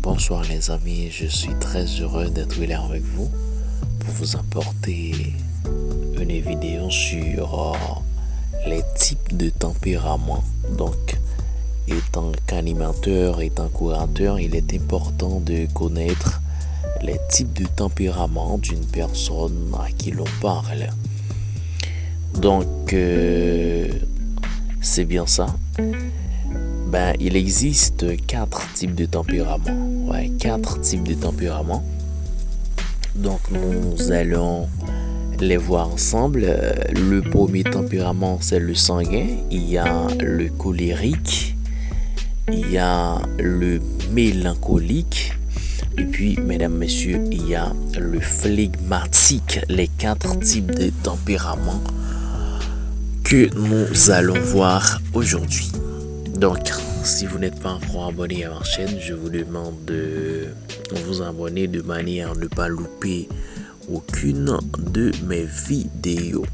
Bonsoir les amis, je suis très heureux d'être là avec vous pour vous apporter une vidéo sur les types de tempéraments. Donc, étant qu'animateur, étant curateur, il est important de connaître les types de tempéraments d'une personne à qui l'on parle. Donc, c'est bien ça. Il existe 4 types de tempéraments. 4 types de tempéraments. Donc, nous allons les voir ensemble. Le premier tempérament, c'est le sanguin. Il y a le colérique. Il y a le mélancolique. Et puis, mesdames, messieurs, il y a le flegmatique. Les 4 types de tempéraments que nous allons voir aujourd'hui. Donc, si vous n'êtes pas encore abonné à ma chaîne, je vous demande de vous abonner de manière à ne pas louper aucune de mes vidéos.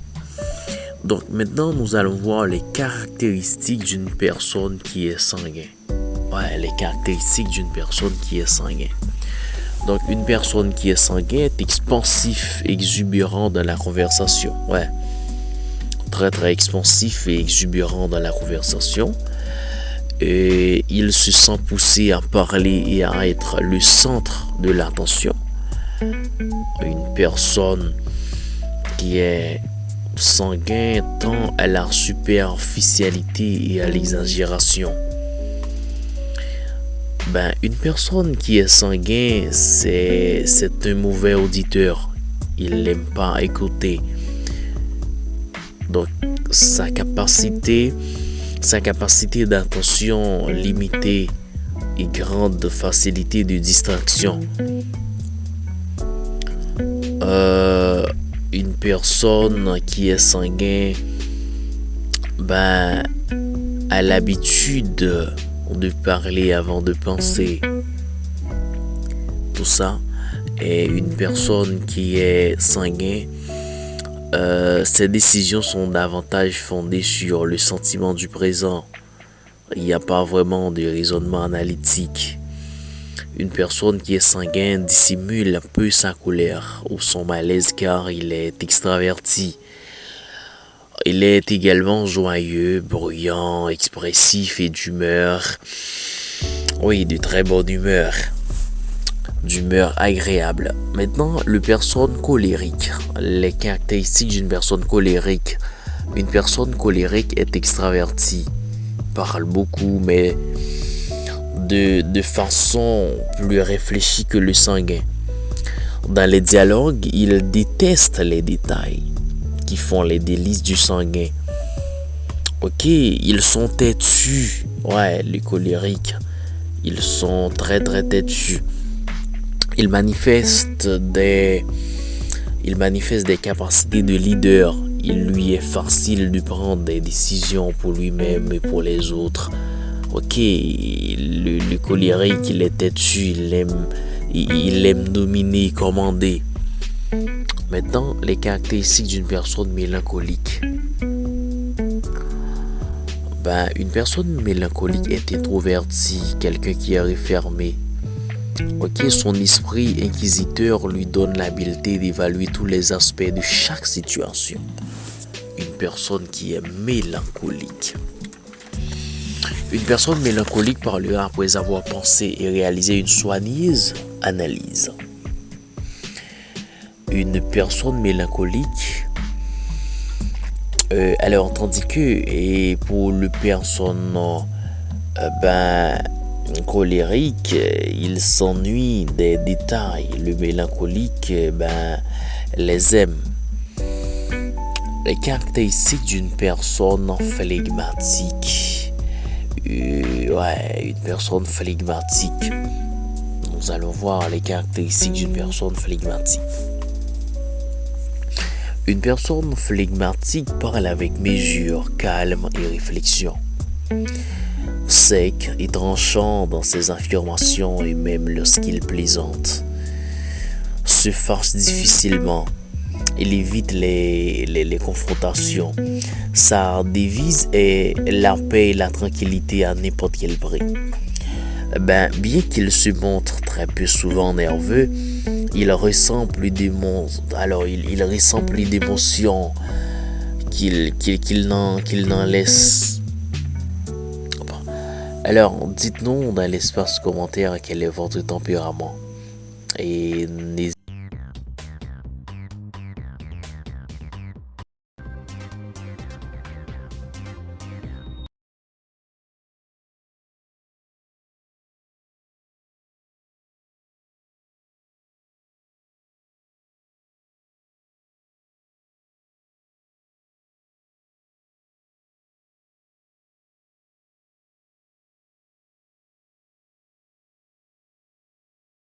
Donc, maintenant, nous allons voir les caractéristiques d'une personne qui est sanguine. Les caractéristiques d'une personne qui est sanguine. Donc, une personne qui est sanguine est expansif, exubérant dans la conversation. Très expansif et exubérant dans la conversation. Et il se sent poussé à parler et à être le centre de l'attention. Une personne qui est sanguine tend à la superficialité et à l'exagération. Une personne qui est sanguine, c'est un mauvais auditeur. Il n'aime pas écouter. Donc, sa capacité d'attention limitée et grande facilité de distraction. Une personne qui est sanguine a l'habitude de parler avant de penser. Tout ça. Et une personne qui est sanguine, ces décisions sont davantage fondées sur le sentiment du présent. Il n'y a pas vraiment de raisonnement analytique. Une personne qui est sanguine dissimule un peu sa colère ou son malaise car il est extraverti. Il est également joyeux, bruyant, expressif et d'humeur. De très bonne humeur. D'humeur agréable. Maintenant, le personne colérique. Les caractéristiques d'une personne colérique. Une personne colérique est extravertie, parle beaucoup, mais de façon plus réfléchie que le sanguin. Dans les dialogues, il déteste les détails qui font les délices du sanguin. Ils sont têtus. Les colériques, ils sont très têtus. Il manifeste des capacités de leader. Il lui est facile de prendre des décisions pour lui-même et pour les autres. Le colérique, il est têtu, il aime dominer, commander. Maintenant, les caractéristiques d'une personne mélancolique. Une personne mélancolique est introvertie, quelqu'un qui est refermé. Son esprit inquisiteur lui donne l'habileté d'évaluer tous les aspects de chaque situation. Une personne qui est mélancolique. Une personne mélancolique parlera après avoir pensé et réalisé une soigneuse analyse. Une personne mélancolique, tandis que pour le personne colérique, il s'ennuie des détails. Le mélancolique, les aime. Les caractéristiques d'une personne flegmatique. Une personne flegmatique. Nous allons voir les caractéristiques d'une personne flegmatique. Une personne flegmatique parle avec mesure, calme et réflexion. Sec et tranchant dans ses affirmations et même lorsqu'il plaisante. Se fâche difficilement. Il évite les confrontations. Sa devise est la paix et la tranquillité à n'importe quel prix. Ben, bien qu'il se montre très peu souvent nerveux, il ressent plus d'émotions. Alors, il ressent plus d'émotions qu'il n'en laisse. Alors, dites-nous dans l'espace commentaire quel est votre tempérament. Et n'hésitez